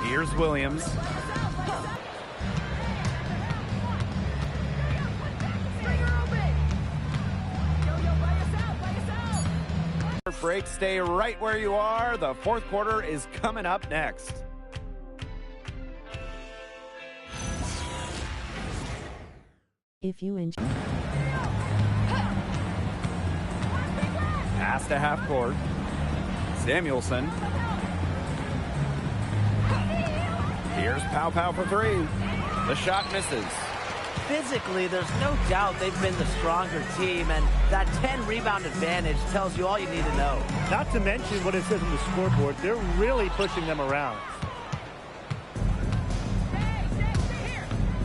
Here's Williams. Break, stay right where you are. The fourth quarter is coming up next. If you enjoy. Pass to half court. Samuelson. Here's Pow for three. The shot misses. Physically, there's no doubt they've been the stronger team, and that 10-rebound advantage tells you all you need to know. Not to mention what it says on the scoreboard, they're really pushing them around.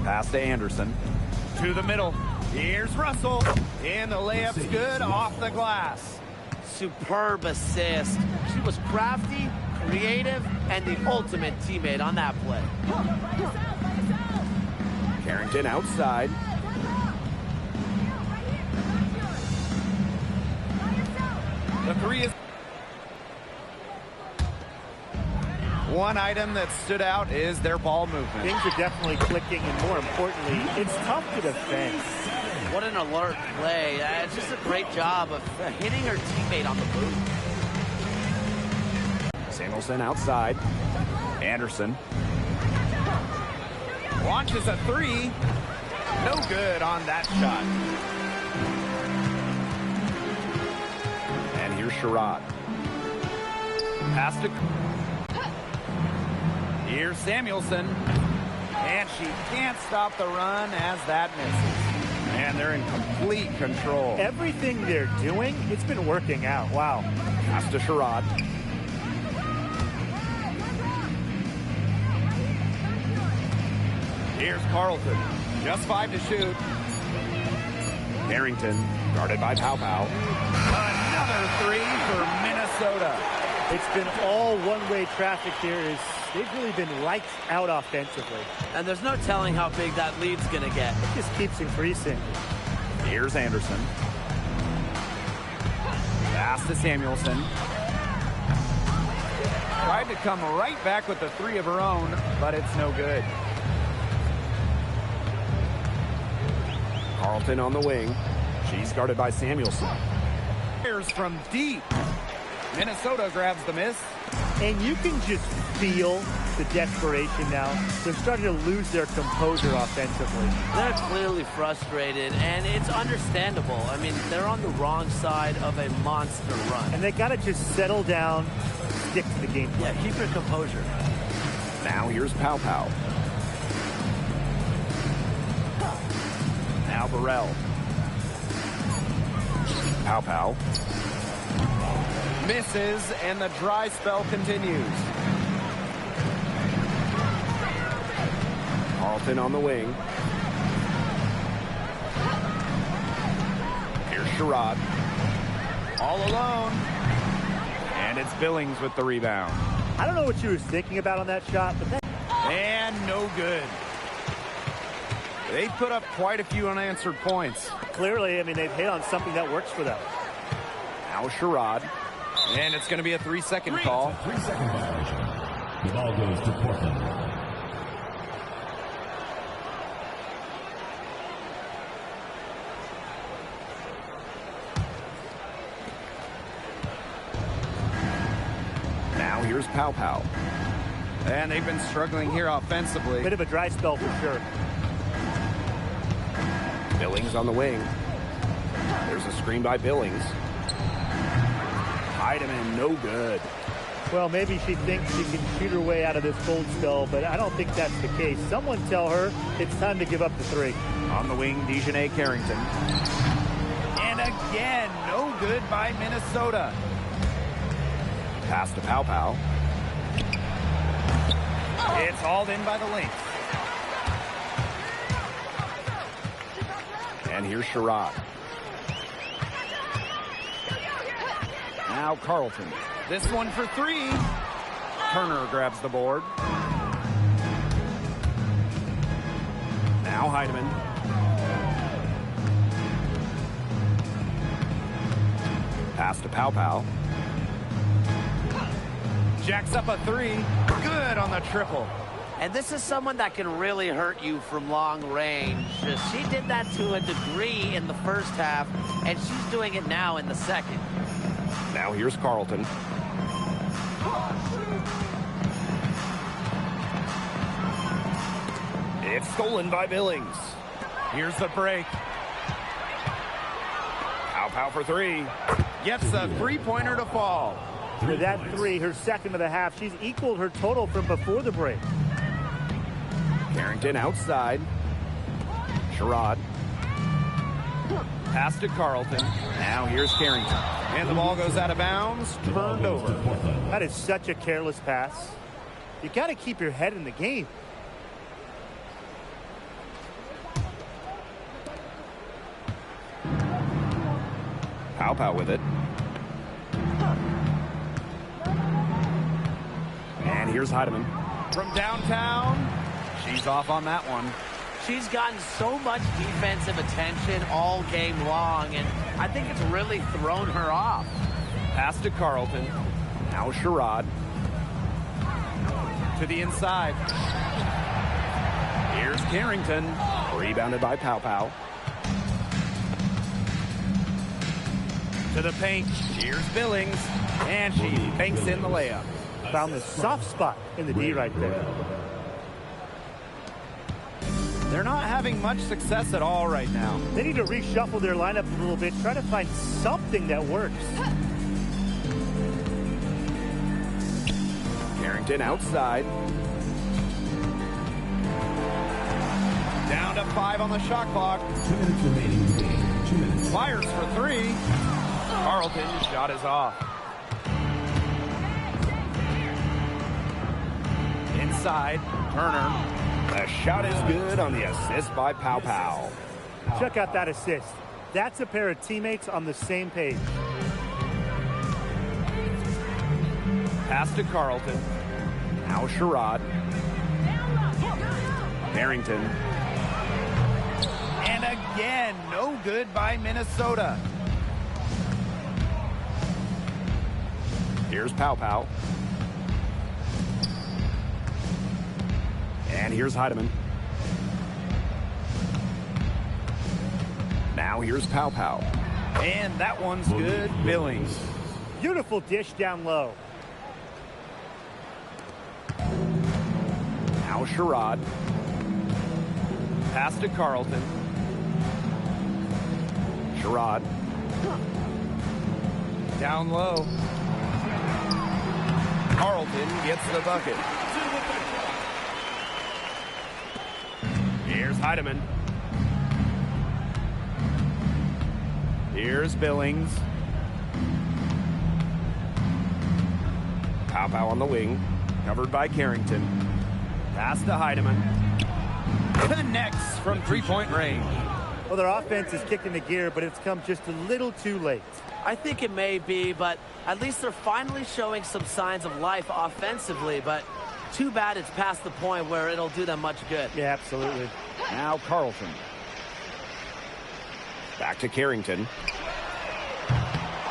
Pass to Anderson. To the middle. Here's Russell. And the layup's good off the glass. Superb assist. She was crafty, creative, and the ultimate teammate on that play. Carrington outside. The three is... One item that stood out is their ball movement. Things are definitely clicking, and more importantly, it's tough to defend. What an alert play. It's just a great job of hitting her teammate on the boot. Samuelson outside. Anderson. Launches a three. No good on that shot. And here's Sherrod. Pass to... Here's Samuelson. And she can't stop the run as that misses. And they're in complete control. Everything they're doing, it's been working out. Wow. Pass to Sherrod. Here's Carlton. Just 5 to shoot. Carrington, guarded by Pow. Another three for Minnesota. It's been all one-way traffic here. They've really been lights out offensively. And there's no telling how big that lead's going to get. It just keeps increasing. Here's Anderson. Pass to Samuelson. Tried to come right back with the three of her own, but it's no good. Carlton on the wing. She's guarded by Samuelson. Fires from deep. Minnesota grabs the miss. And you can just feel the desperation now. They're starting to lose their composure offensively. They're clearly frustrated, and it's understandable. I mean, they're on the wrong side of a monster run. And they got to just settle down, stick to the game plan. Yeah, keep your composure. Now here's Pow. Now Burrell. Pow. Misses, and the dry spell continues. Carlton on the wing. Here's Sherrod. All alone. And it's Billings with the rebound. I don't know what she was thinking about on that shot, but that... And no good. They put up quite a few unanswered points. Clearly, I mean, they've hit on something that works for them. Now Sherrod. And it's going to be a 3-second call. 3-second violation. The ball goes to Portland. Now here's Pow. And they've been struggling here offensively. Bit of a dry spell for sure. Billings on the wing. There's a screen by Billings. Heidemann, no good. Well, maybe she thinks she can shoot her way out of this cold spell, but I don't think that's the case. Someone tell her it's time to give up the three. On the wing, Dejanay Carrington. And again, no good by Minnesota. Pass to Pow. It's hauled in by the Lynx. And here's Sherrod. Now Carlton. This one for three. Turner grabs the board. Now Heidemann. Pass to Pow. Jacks up a three. Good on the triple. And this is someone that can really hurt you from long range. She did that to a degree in the first half, and she's doing it now in the second. Now here's Carlton. It's stolen by Billings. Here's the break. Pow for three. Gets a three-pointer to fall. For that three, her second of the half, she's equaled her total from before the break. Carrington outside. Sherrod. Pass to Carlton. Now here's Carrington. And the ball goes out of bounds. Turned over. That is such a careless pass. You got to keep your head in the game. Pow with it. And here's Heidemann. From downtown, she's off on that one. She's gotten so much defensive attention all game long, and I think it's really thrown her off. Pass to Carlton. Now Sherrod. To the inside. Here's Carrington. Rebounded by Pow. To the paint. Here's Billings. And she banks in the layup. Found the soft spot in the D right there. They're not having much success at all right now. They need to reshuffle their lineup a little bit, try to find something that works. Carrington outside. Down to 5 on the shot clock. 2 minutes remaining in the game. 2 minutes. Fires for 3. Carlton's shot is off. Inside, Turner. The shot is good on the assist by Pow. Check out that assist. That's a pair of teammates on the same page. Pass to Carlton. Now Sherrod. Carrington. And again, no good by Minnesota. Here's Pow. And here's Heidemann. Now here's Pow. And that one's good. Billings. Beautiful dish down low. Now Sherrod. Pass to Carlton. Sherrod. Down low. Carlton gets the bucket. Here's Heidemann. Here's Billings. Pow on the wing. Covered by Carrington. Pass to Heidemann. Connects from three-point range. Well, their offense is kicking the gear, but it's come just a little too late. I think it may be, but at least they're finally showing some signs of life offensively, but too bad it's past the point where it'll do them much good. Yeah, absolutely. Now Carlton. Back to Carrington.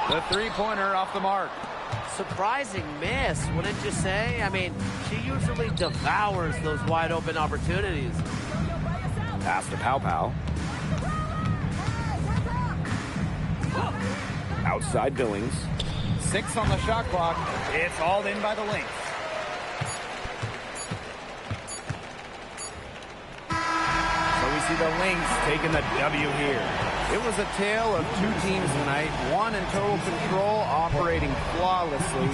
The three-pointer off the mark. Surprising miss, wouldn't you say? I mean, she usually devours those wide-open opportunities. Pass to Pow. Outside Billings. 6 on the shot clock. It's hauled in by the Lynx. So we see the Lynx taking the W here. It was a tale of two teams tonight, one in total control, operating flawlessly,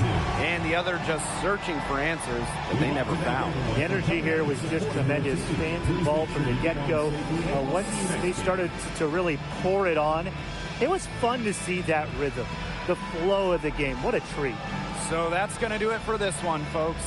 and the other just searching for answers that they never found. The energy here was just tremendous. Fans involved from the get-go. Once they started to really pour it on, it was fun to see that rhythm, the flow of the game. What a treat. So that's going to do it for this one, folks.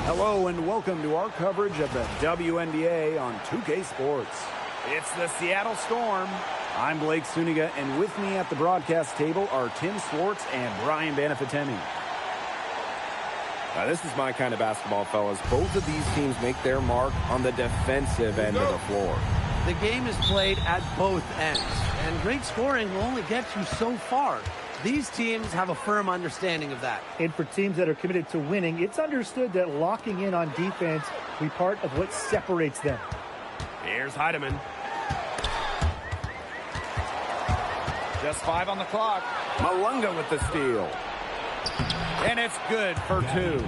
Hello and welcome to our coverage of the WNBA on 2K Sports. It's the Seattle Storm. I'm Blake Suniga, and with me at the broadcast table are Tim Swartz and Brian Banafitemi. Now, this is my kind of basketball, fellas. Both of these teams make their mark on the defensive end of the floor. The game is played at both ends, and great scoring will only get you so far. These teams have a firm understanding of that. And for teams that are committed to winning, it's understood that locking in on defense will be part of what separates them. Here's Heidemann. Just 5 on the clock. Malunga with the steal. And it's good for 2.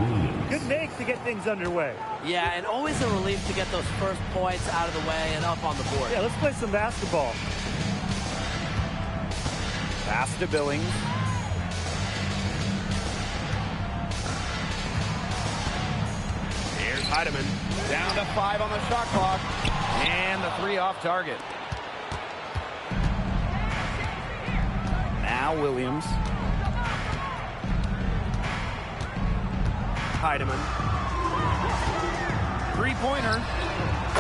Good make to get things underway. Yeah, and always a relief to get those first points out of the way and up on the board. Yeah, let's play some basketball. Pass to Billings. Here's Heidemann. Down to 5 on the shot clock. And the 3 off target. Now Williams. Heidemann. Three-pointer.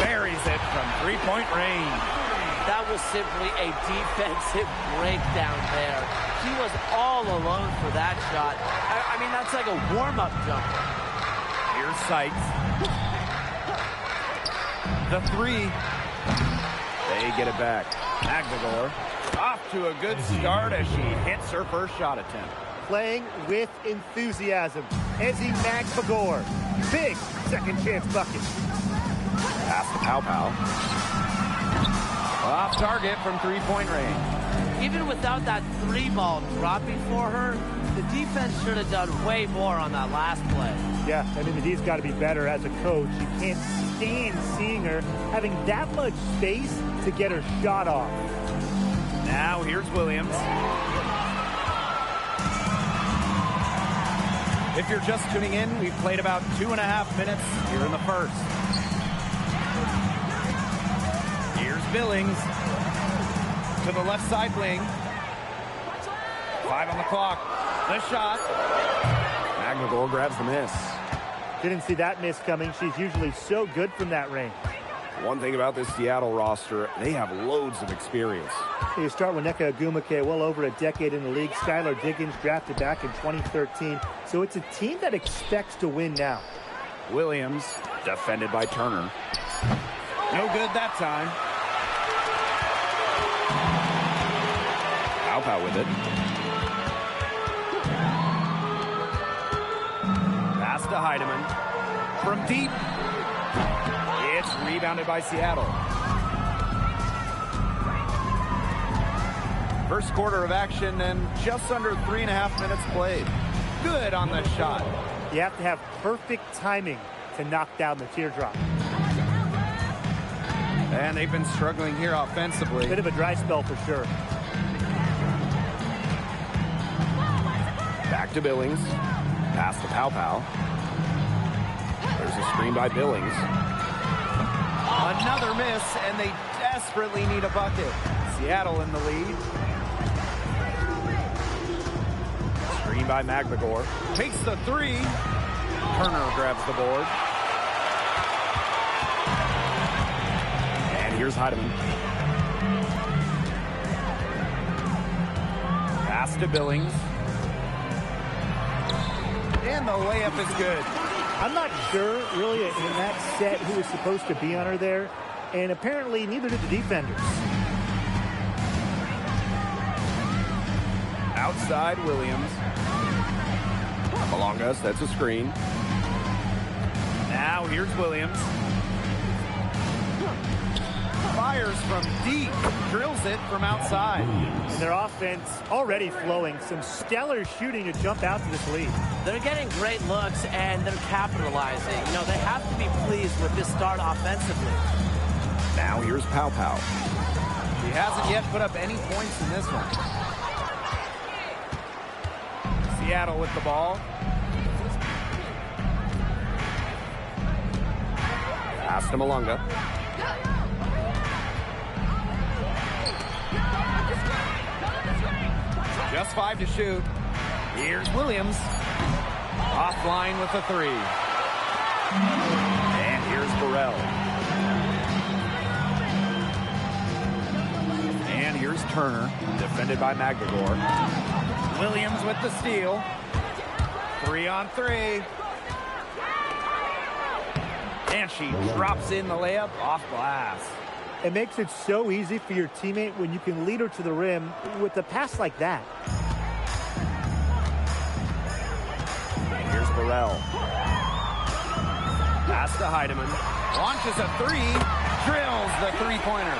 Buries it from three-point range. That was simply a defensive breakdown there. She was all alone for that shot. I mean, that's like a warm-up jumper. Here's Sykes. The 3. They get it back. Magdalor off to a good start as she hits her first shot attempt. Playing with enthusiasm. Ezzy Magdalor. Big second chance bucket. Pass to Pau. Off target from three-point range. Even without that 3-ball dropping for her, the defense should have done way more on that last play. Yeah, I mean, the D's got to be better as a coach. You can't stand seeing her having that much space to get her shot off. Now here's Williams. If you're just tuning in, we've played about 2.5 minutes here in the first. Here's Billings to the left side wing. 5 on the clock. The shot. Magdalor grabs the miss. Didn't see that miss coming. She's usually so good from that range. One thing about this Seattle roster, they have loads of experience. You start with Wnba, well over a decade in the league. Skylar Diggins drafted back in 2013. So it's a team that expects to win now. Williams defended by Turner. No good that time. Pau with it. Pass to Heidemann. From deep. It's rebounded by Seattle. First quarter of action and just under 3.5 minutes played. Good on the shot. You have to have perfect timing to knock down the teardrop. And they've been struggling here offensively. Bit of a dry spell for sure. Back to Billings. Pass to Pau. There's a screen by Billings. Another miss, and they desperately need a bucket. Seattle in the lead. Screen by Magdalor. Takes the 3. Turner grabs the board. And here's Heidemann. Pass to Billings. And the layup is good. I'm not sure, really, in that set who was supposed to be on her there. And apparently, neither did the defenders. Outside, Williams. Malunga sets a screen. Now here's Williams. Fires from deep. Drills it from outside. And their offense already flowing. Some stellar shooting to jump out to this lead. They're getting great looks, and they're capitalizing. You know, they have to be pleased with this start offensively. Now here's Pau. He hasn't yet put up any points in this one. Seattle with the ball. Pass to Malunga. Just 5 to shoot. Here's Williams. Offline with a 3. Here's Turner, defended by Magdagor. Williams with the steal. 3-on-3. And she drops in the layup off glass. It makes it so easy for your teammate when you can lead her to the rim with a pass like that. And here's Burrell. Pass to Heidemann. Launches a three. Drills the three-pointer.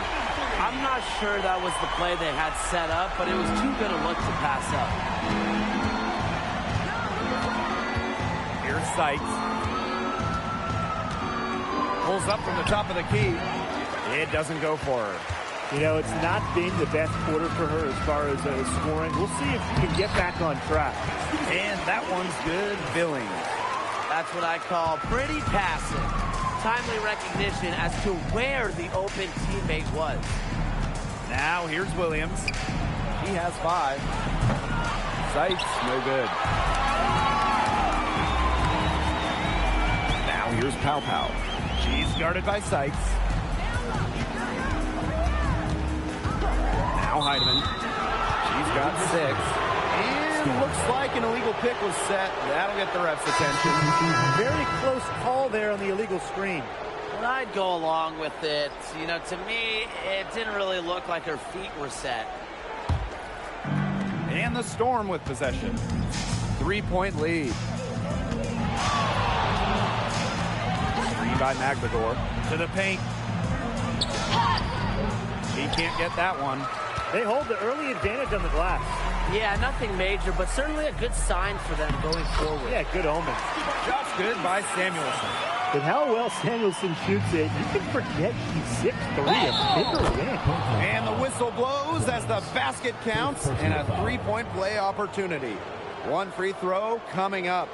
I'm not sure that was the play they had set up, but it was too good a look to pass up. Here's Sykes. Pulls up from the top of the key. It doesn't go for her. You know, it's not been the best quarter for her as far as scoring. We'll see if she can get back on track. And that one's good. Billings. That's what I call pretty passive. Timely recognition as to where the open teammate was. Now here's Williams. He has 5. Sykes, no good. Now here's Pow Pow. She's guarded by Sykes. Now Heidemann. She's got 6. And looks like an illegal pick was set. That'll get the ref's attention. Very close call there on the illegal screen. Well, I'd go along with it. You know, to me, it didn't really look like her feet were set. And the Storm with possession. 3-point lead. Screen by Magdagor. To the paint. He can't get that one. They hold the early advantage on the glass. Yeah, nothing major, but certainly a good sign for them going forward. Yeah, good omen. Shot's good by Samuelson. But how well Samuelson shoots it, you can forget he's 6'3", a bigger win. And the whistle blows as the basket counts and a 3-point play opportunity. One free throw coming up.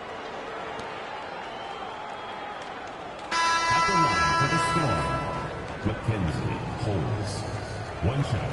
At the line for the Storm, Mackenzie holds. One shot.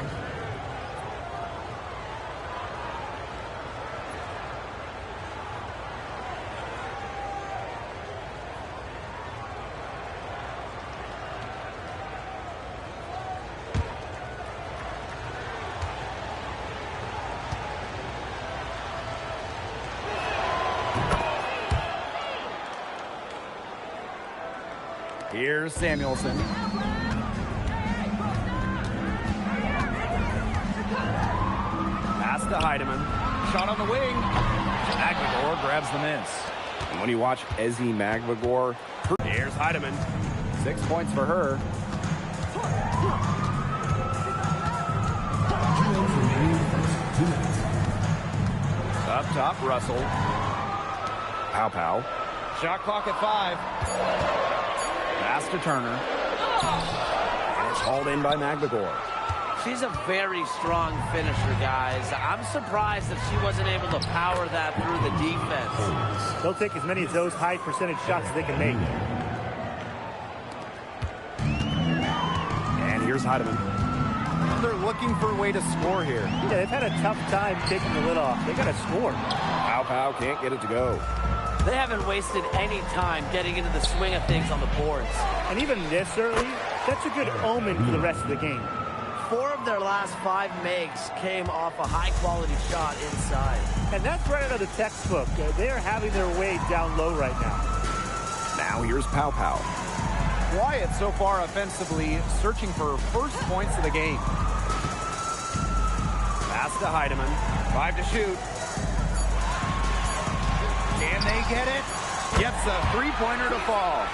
Here's Samuelson. Pass to Heidemann. Shot on the wing. Magdagor grabs the miss. And when you watch Ezi Magdagor, Here's Heidemann. 6 points for her. 2 minutes. Up top, Russell. Pow Pow. Shot clock at 5. Pass to Turner. And it's hauled in by Magdagor. She's a very strong finisher, guys. I'm surprised that she wasn't able to power that through the defense. They'll take as many of those high percentage shots as they can make. And here's Heidemann. They're looking for a way to score here. Yeah, they've had a tough time taking the lid off. They got to score. Pow Pow can't get it to go. They haven't wasted any time getting into the swing of things on the boards. And even this early, that's a good omen for the rest of the game. 4 of their last 5 makes came off a high-quality shot inside. And that's right out of the textbook. They are having their way down low right now. Now here's Pow Pow. Wyatt so far offensively searching for first points of the game. Pass to Heidemann. 5 to shoot. Can they get it? Gets a 3-pointer to fall.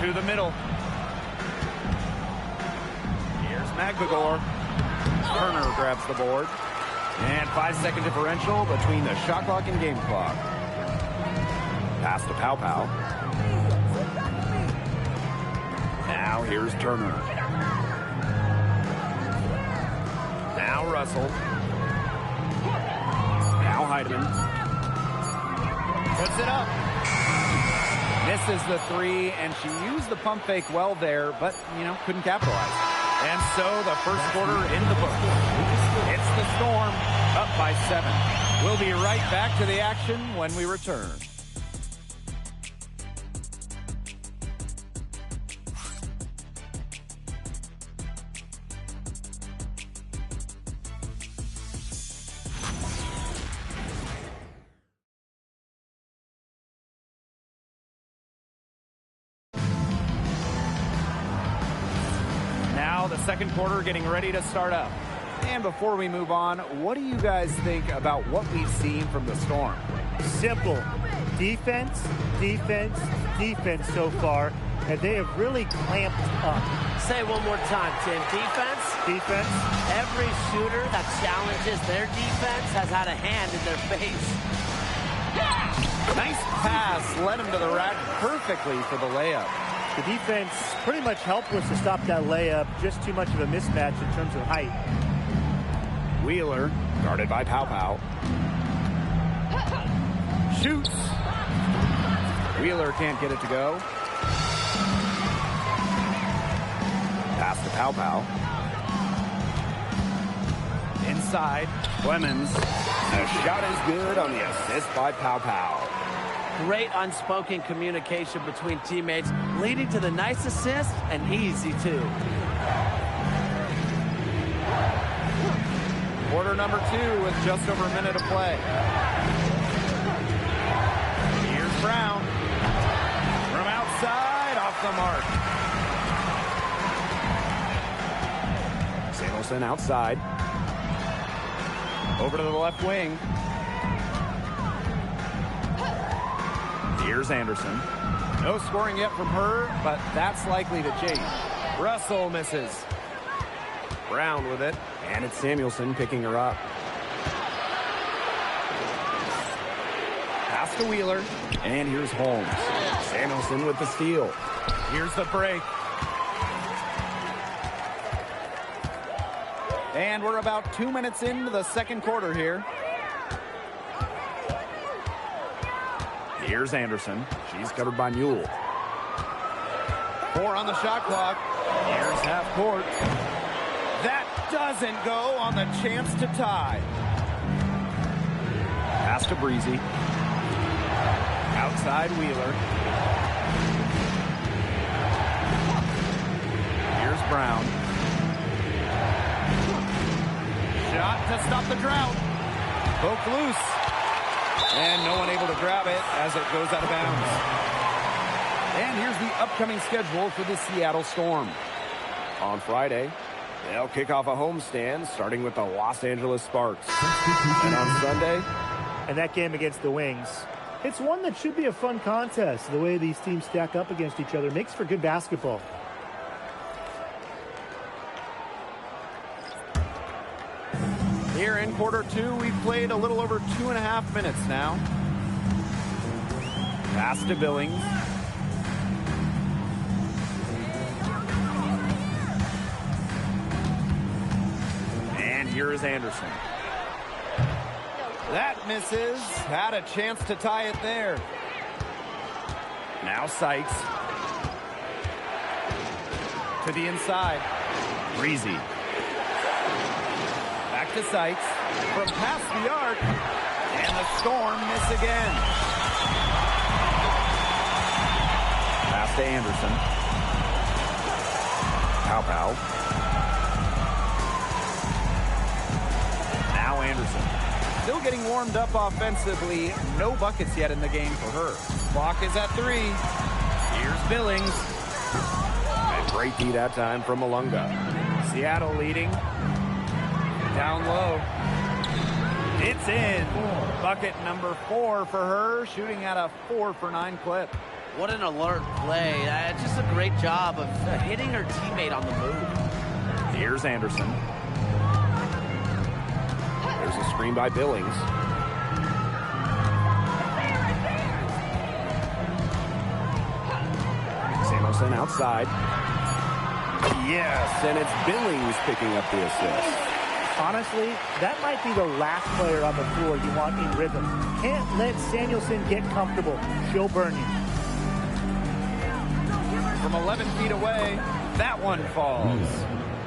To the middle. Here's Magdagor. Turner grabs the board. And 5-second differential between the shot clock and game clock. Pass to Pow Pow. Now here's Turner. Now Russell. Now Heidemann. Puts it up. Misses the 3, and she used the pump fake well there, but, couldn't capitalize. And so the first quarter in the book. It's the Storm up by 7. We'll be right back to the action when we return. Now the second quarter getting ready to start up. And before we move on, what do you guys think about what we've seen from the Storm? Simple. Defense, defense, defense so far, and they have really clamped up. Say it one more time, Tim. Defense? Defense. Every shooter that challenges their defense has had a hand in their face. Nice pass led him to the rack perfectly for the layup. The defense pretty much helpless to stop that layup. Just too much of a mismatch in terms of height. Wheeler, guarded by Pow Pow. Shoots. Wheeler can't get it to go. Pass to Pow Pow. Inside, Clemens. The shot is good on the assist by Pow Pow. Great unspoken communication between teammates, leading to the nice assist and easy too. Quarter number 2 with just over a minute to play. Here's Brown. From outside, off the mark. Samuelson outside. Over to the left wing. Here's Anderson. No scoring yet from her, but that's likely to change. Russell misses. Brown with it. And it's Samuelson picking her up. Pass to Wheeler. And here's Holmes. Samuelson with the steal. Here's the break. And we're about 2 minutes into the second quarter here. Here's Anderson. She's covered by Mule. 4 on the shot clock. Here's half court. That doesn't go on the chance to tie. Pass to Breezy. Outside Wheeler. Here's Brown. Shot to stop the drought. Poke loose. And no one able to grab it as it goes out of bounds. And here's the upcoming schedule for the Seattle Storm. On Friday, they'll kick off a homestand starting with the Los Angeles Sparks. And on Sunday, And that game against the Wings, it's one that should be a fun contest. The way these teams stack up against each other makes for good basketball. here in quarter 2, we've played a little over 2.5 minutes now. Pass to Billings. And here is Anderson. That misses. Had a chance to tie it there. Now Sykes. To the inside. Breezy. Back to Sykes. From past the arc. And the Storm miss again. Pass to Anderson. Pow Pow. Now Anderson. Still getting warmed up offensively. No buckets yet in the game for her. Clock is at 3. Here's Billings. And great D that time from Malunga. Seattle leading. Down low. It's in. Bucket number 4 for her. Shooting at a 4 for 9 clip. What an alert play. Just a great job of hitting her teammate on the move. Here's Anderson. There's a screen by Billings. Samuelson outside. Yes, and it's Billings picking up the assist. Honestly, that might be the last player on the floor you want in rhythm. Can't let Samuelson get comfortable. She'll burn you. From 11 feet away, that one falls.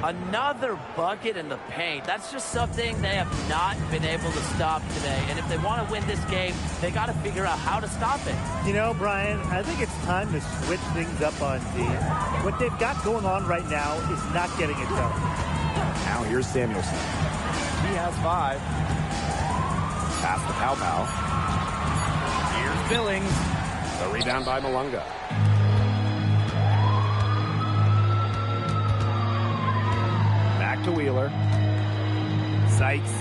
Another bucket in the paint. That's just something they have not been able to stop today. And if they want to win this game, they got to figure out how to stop it. You know, Brian, I think it's time to switch things up on D. What they've got going on right now is not getting it done. Now here's Samuelson. He has 5. Pass to Pow Pow. Here's Billings. The rebound by Malunga. Back to Wheeler. Sykes.